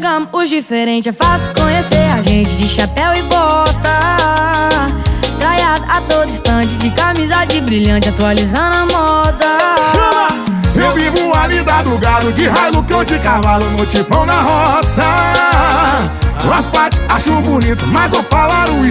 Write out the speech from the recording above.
chegamos, os diferentes é fácil conhecer. A gente de chapéu e bota, traiado a todo instante, de camisa de brilhante, atualizando a moda. Chama! Eu vivo a lida do gado, de Hilux ou de cavalo, no tipão na roça. As partes acho bonito, mas vou falar o